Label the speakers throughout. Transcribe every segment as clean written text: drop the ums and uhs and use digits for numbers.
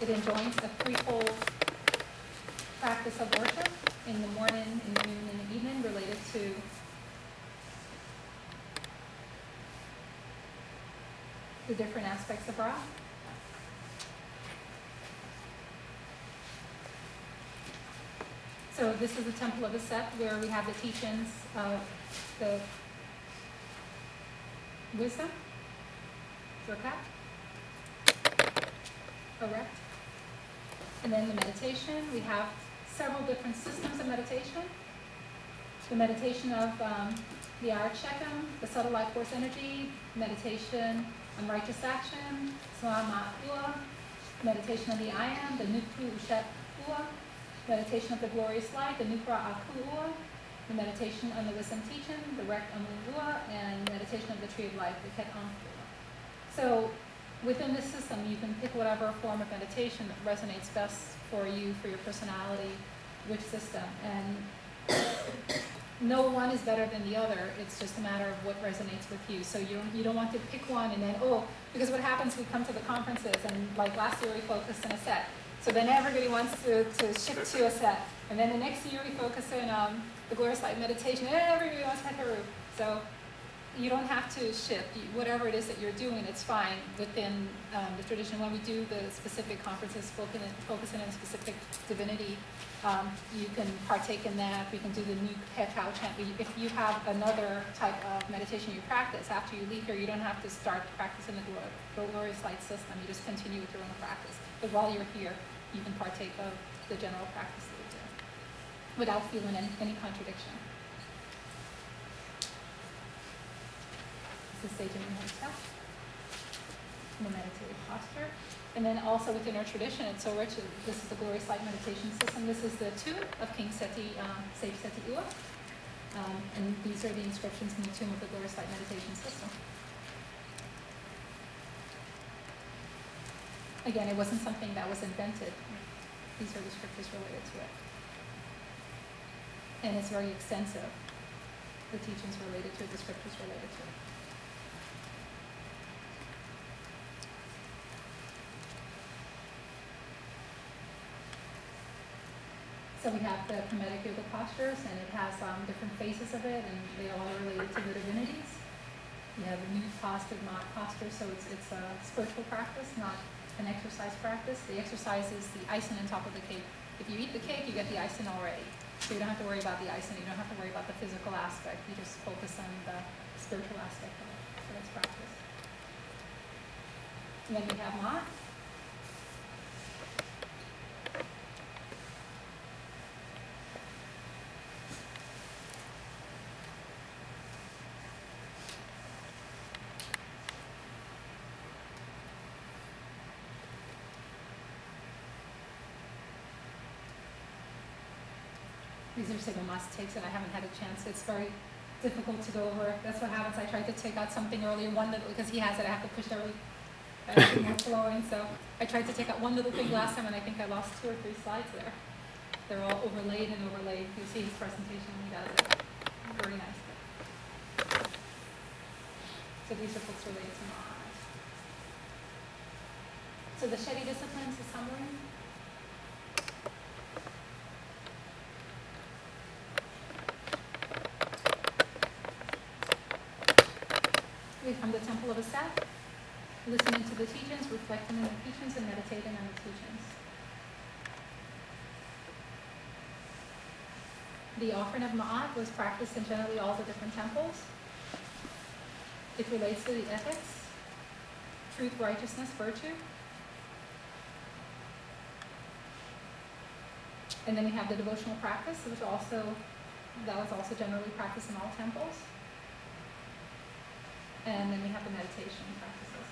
Speaker 1: It enjoins a threefold practice of worship in the morning, in the noon, and the evening related to the different aspects of Ra. So this is the Temple of Aset, where we have the teachings of the wisdom, Zerkat, erect, and then the meditation. We have several different systems of meditation. The meditation of the Arat Shechem, the subtle life force energy, meditation on righteous action, Slama Ua, meditation on the I Am, the Nukru Ushet Ua, meditation of the glorious light, the Nukra Aku Ua, the meditation on the wisdom teaching, the Rek Amun Ua, and meditation of the tree of life, the Ket Am Ua. So within this system, you can pick whatever form of meditation that resonates best for you, for your personality, which system. And no one is better than the other. It's just a matter of what resonates with you. So you don't want to pick one and then, because what happens, we come to the conferences, and like last year we focused on Aset. So then everybody wants to shift to Aset. And then the next year we focus on the glorious light meditation, and everybody wants Heteru. So you don't have to shift. Whatever it is that you're doing, it's fine within the tradition. When we do the specific conferences focusing on specific divinity, you can partake in that. We can do the new Hetao chant. If you have another type of meditation you practice, after you leave here, you don't have to start practicing the glorious light system. You just continue with your own practice. But while you're here, you can partake of the general practice that you do without feeling any contradiction. This is Seijinim Hotel, the meditative posture. And then also within our tradition, it's so rich. This is the glorious light meditation system. This is the tomb of King Seti, Sage Seti Ua. And these are the inscriptions in the tomb of the glorious light meditation system. Again, it wasn't something that was invented. These are the scriptures related to it. And it's very extensive, the teachings related to it, the scriptures related to it. So we have the Kemetic yoga postures, and it has different phases of it, and they all are related to the divinities. You have a new posture, Mat posture, so it's a spiritual practice, not an exercise practice. The exercise is the icing on top of the cake. If you eat the cake, you get the icing already. So you don't have to worry about the icing. You don't have to worry about the physical aspect. You just focus on the spiritual aspect of it. So that's practice. And then we have Mat. These are single must takes, and I haven't had a chance. It's very difficult to go over. That's what happens. I tried to take out something earlier, one little, because he has it, I have to push everything more flowing. So I tried to take out one little thing last time, and I think I lost 2 or 3 slides there. They're all overlaid and overlaid. You see his presentation when he does it. Very nice. So these are books related to Mahat. So the Shetty disciplines, the summary. From the Temple of Aset, listening to the teachings, reflecting on the teachings, and meditating on the teachings. The offering of Ma'at was practiced in generally all the different temples. It relates to the ethics, truth, righteousness, virtue. And then we have the devotional practice, that was also generally practiced in all temples. And then we have the meditation practices.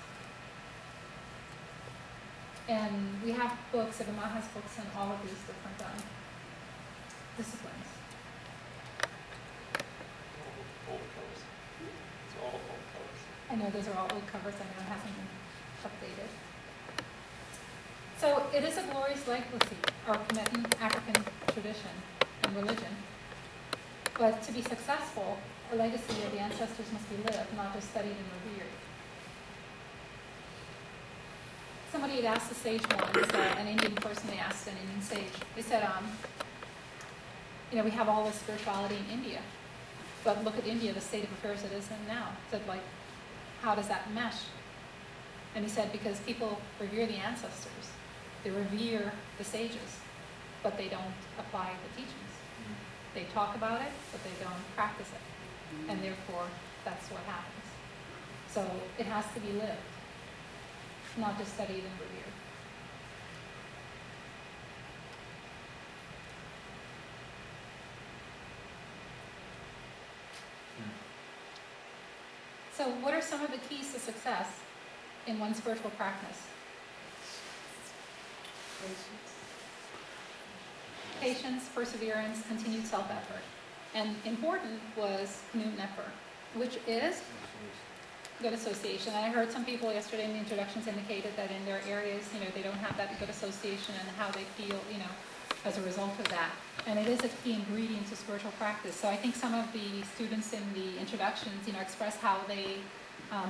Speaker 1: And we have books, Evama has books on all of these different disciplines.
Speaker 2: Old covers. It's all old covers.
Speaker 1: I know those are all old covers, I know it hasn't been updated. So it is a glorious legacy, our Tibetan African tradition and religion. But to be successful, a legacy of the ancestors must be lived, not just studied and revered. Some of somebody had asked the sage once, an Indian person, they asked an Indian sage, they said, we have all this spirituality in India, but look at India, the state of affairs it is in now. Said, like, how does that mesh? And he said, because people revere the ancestors, they revere the sages, but they don't apply the teachings. They talk about it, but they don't practice it, and therefore that's what happens. So it has to be lived, not just studied and revered. So what are some of the keys to success in one's spiritual practice? Patience, perseverance, continued self-effort. And important was Knut Nepper, which is good association. I heard some people yesterday in the introductions indicated that in their areas, they don't have that good association and how they feel, as a result of that. And it is a key ingredient to spiritual practice. So I think some of the students in the introductions, express how they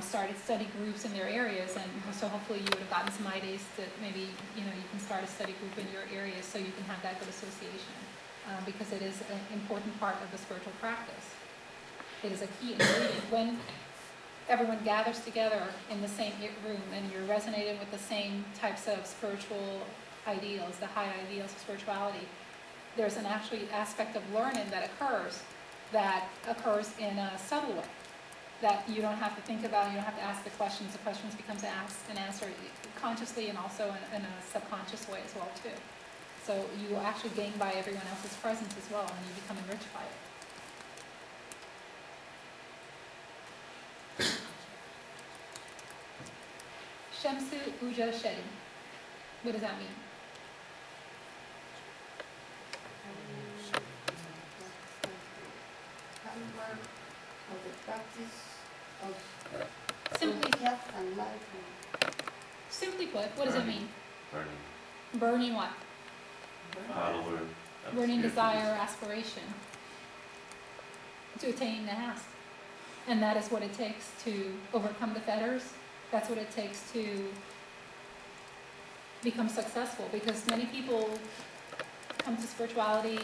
Speaker 1: started study groups in their areas, and so hopefully you would have gotten some ideas that maybe, you can start a study group in your area so you can have that good association, because it is an important part of the spiritual practice. It is a key ingredient. When everyone gathers together in the same room and you're resonating with the same types of spiritual ideals, the high ideals of spirituality, there's an actually aspect of learning that occurs in a subtle way, that you don't have to think about, you don't have to ask the questions becomes asked and answered consciously and also in a subconscious way as well too. So you actually gain by everyone else's presence as well, and you become enriched by it. Shamsu Uja Shetty. What does that mean?
Speaker 3: Of the practice of
Speaker 1: Simply,
Speaker 3: health and life.
Speaker 1: simply put, what does it mean?
Speaker 4: Burning.
Speaker 1: Burning what?
Speaker 4: Follower.
Speaker 1: Burning desire or aspiration to attain the Nahast. And that is what it takes to overcome the fetters. That's what it takes to become successful, because many people come to spirituality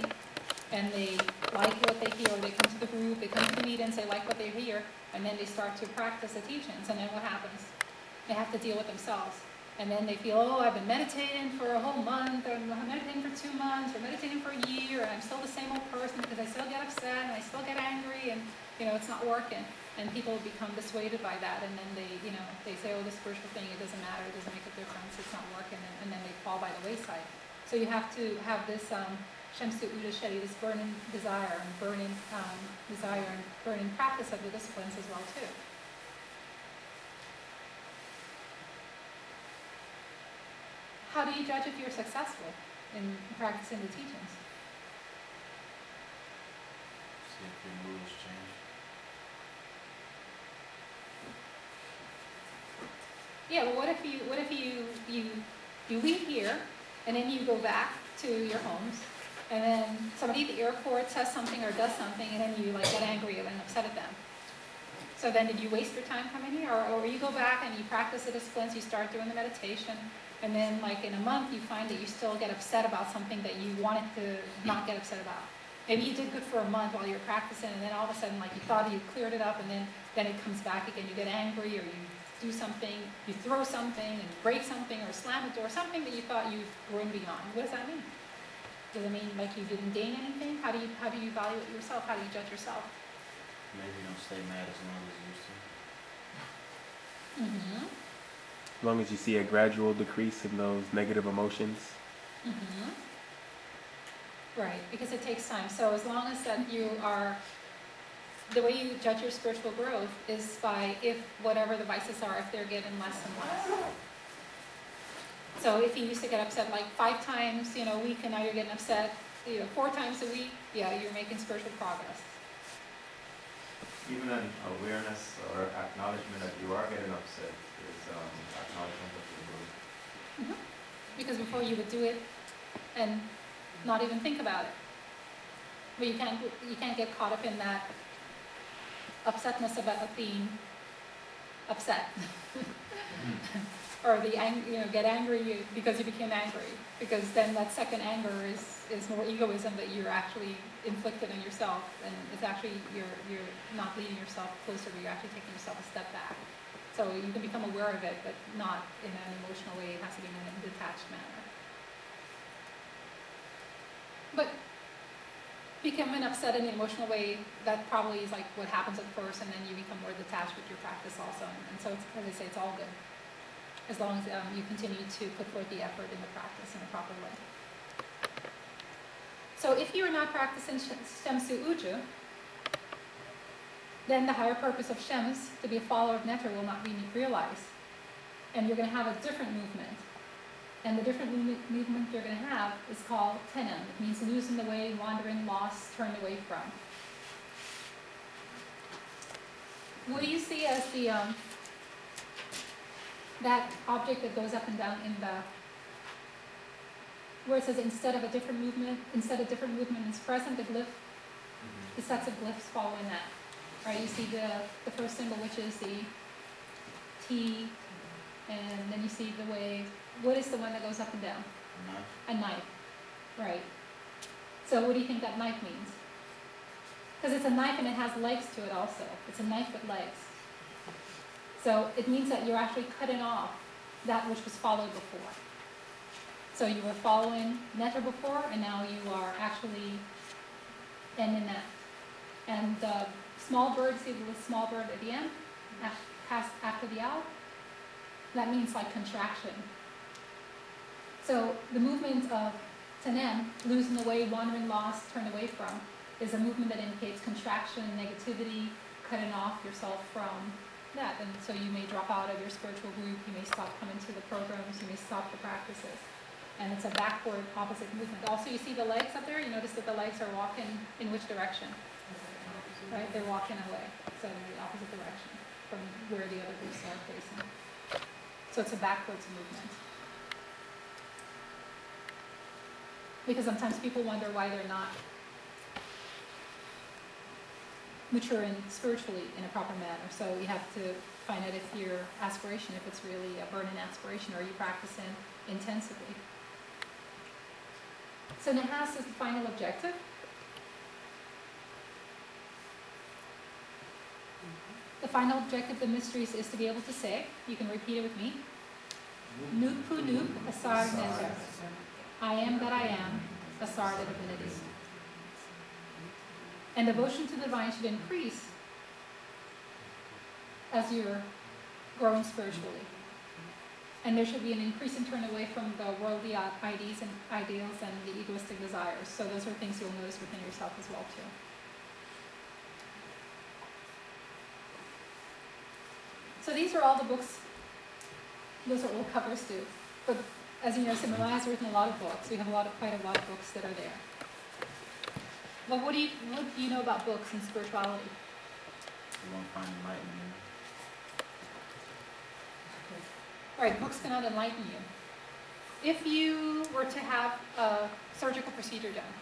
Speaker 1: and they like what they hear, they come to the group, they come to the meetings, they like what they hear, and then they start to practice the teachings, and then what happens? They have to deal with themselves. And then they feel, oh, I've been meditating for a whole month, or I'm meditating for 2 months, or meditating for a year, and I'm still the same old person because I still get upset and I still get angry, and it's not working. And people become dissuaded by that, and then they say, oh, this spiritual thing, it doesn't matter, it doesn't make a difference, it's not working, and then they fall by the wayside. So you have to have this Shamsu Uda Shetty, this burning desire and burning practice of the disciplines as well too. How do you judge if you're successful in practicing the teachings?
Speaker 4: See if your mood has changed.
Speaker 1: Yeah, well, what if you leave here and then you go back to your homes, and then somebody at the airport says something or does something, and then you get angry and upset at them? So then did you waste your time coming here? Or you go back and you practice the disciplines, you start doing the meditation, and then in a month you find that you still get upset about something that you wanted to not get upset about. Maybe you did good for a month while you were practicing, and then all of a sudden you thought you cleared it up, and then it comes back again. You get angry, or you do something, you throw something and break something or slam a door, something that you thought you've grown beyond. What does that mean? Does it mean you didn't gain anything? How do you evaluate yourself? How do you judge yourself?
Speaker 4: Maybe you don't stay mad as long as you used to.
Speaker 1: Mm-hmm.
Speaker 5: As long as you see a gradual decrease in those negative emotions.
Speaker 1: Mm-hmm. Right, because it takes time. So as long as that you are, the way you judge your spiritual growth is by if whatever the vices are, if they're getting less and less. So if you used to get upset 5 times, a week, and now you're getting upset, 4 times a week, yeah, you're making spiritual progress.
Speaker 6: Even an awareness or acknowledgement that you are getting upset is acknowledgement of your growth.
Speaker 1: Mm-hmm. Because before you would do it and not even think about it. But you can't get caught up in that upsetness about being upset. or get angry because you became angry, because then that second anger is more egoism that you're actually inflicted on yourself, and it's actually you're not leading yourself closer, but you're actually taking yourself a step back. So you can become aware of it, but not in an emotional way. It has to be in a detached manner. But becoming upset in an emotional way, that probably is like what happens at first, and then you become more detached with your practice also. And so, it's, as I say, it's all good, as long as you continue to put forth the effort in the practice in a proper way. So if you are not practicing Shemsu Uju, then the higher purpose of Shems, to be a follower of Netter, will not be realized. And you're going to have a different movement. And the different movement you're going to have is called Tenem. It means losing the way, wandering, lost, turned away from. What do you see as the that object that goes up and down in the, where it says instead of different movement is present, the glyph, the sets of glyphs following that. Right, you see the first symbol, which is the T, and then you see the wave. What is the one that goes up and down?
Speaker 4: Knife.
Speaker 1: A knife, right. So what do you think that knife means? Because it's a knife and it has legs to it also. It's a knife with legs. So it means that you're actually cutting off that which was followed before. So you were following Netter before, and now you are actually ending that. And the small bird, see the small bird at the end, after the owl? That means like contraction. So the movement of Tenem, losing the way, wandering, lost, turned away from, is a movement that indicates contraction, negativity, cutting off yourself from that. And so you may drop out of your spiritual group, you may stop coming to the programs, you may stop the practices. And it's a backward, opposite movement. Also, you see the legs up there? You notice that the legs are walking in which direction? Right? They're walking away. So in the opposite direction from where the other groups are facing. So it's a backwards movement. Because sometimes people wonder why they're not maturing spiritually in a proper manner. So you have to find out if your aspiration, if it's really a burning aspiration, or are you practicing intensively. So Nahas is the final objective. The final objective of the mysteries is to be able to say, you can repeat it with me, Nukpu Nuk Asar Nezer. I am that I am, Asar the divinity. And devotion to the divine should increase as you're growing spiritually. And there should be an increasing turn away from the worldly ideas and ideals and the egoistic desires. So those are things you'll notice within yourself as well too. So these are all the books, those are all covers too. But as you know, Simula has written a lot of books. We have quite a lot of books that are there. But what do you know about books and spirituality?
Speaker 4: You won't find enlightenment.
Speaker 1: Right, books cannot enlighten you. If you were to have a surgical procedure done,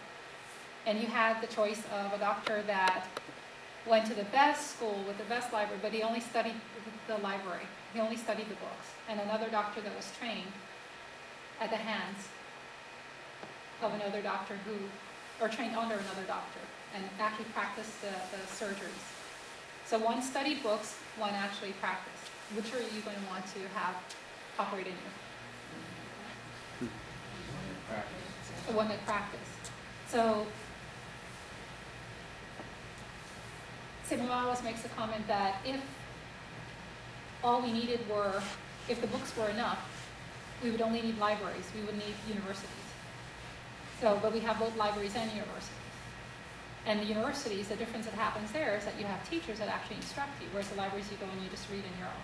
Speaker 1: and you had the choice of a doctor that went to the best school with the best library, but he only studied the library, he only studied the books, and another doctor that was trained at the hands of another doctor or trained under another doctor, and actually practiced the surgeries. So one studied books, one actually practiced. Which are you going to want to have operate in you? The one that practiced. So Sigma always makes a comment that if all we needed if the books were enough, we would only need libraries, we would need universities. So, but we have both libraries and universities. And the universities, the difference that happens there is that you have teachers that actually instruct you, whereas the libraries you go and you just read on your own.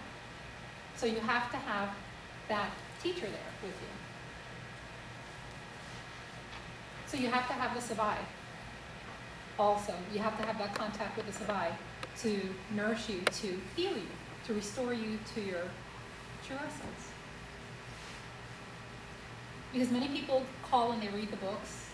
Speaker 1: So you have to have that teacher there with you. So you have to have the sabai. Also, you have to have that contact with the sabai to nourish you, to heal you, to restore you to your true essence. Because many people call and they read the books.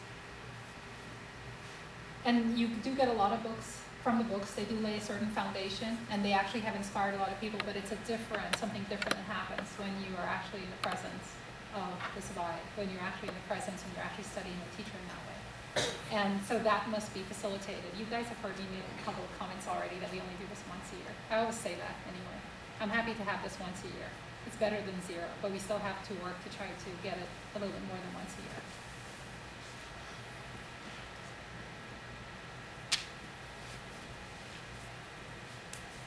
Speaker 1: And you do get a lot of books from the books. They do lay a certain foundation, and they actually have inspired a lot of people, but it's something different that happens when you are actually in the presence of the Savai, when you're actually in the presence and you're actually studying the teacher in that way. And so that must be facilitated. You guys have heard me make a couple of comments already that we only do this once a year. I always say that anyway. I'm happy to have this once a year. It's better than zero, but we still have to work to try to get it a little bit more than once a year.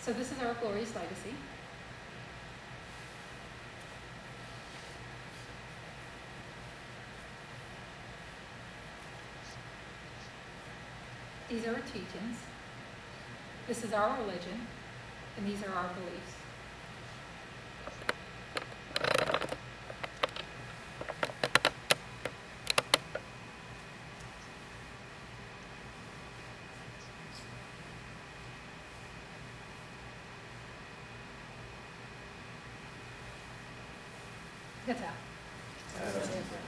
Speaker 1: So this is our glorious legacy. These are our teachings. This is our religion, and these are our beliefs. That's out.
Speaker 6: Yeah, that's-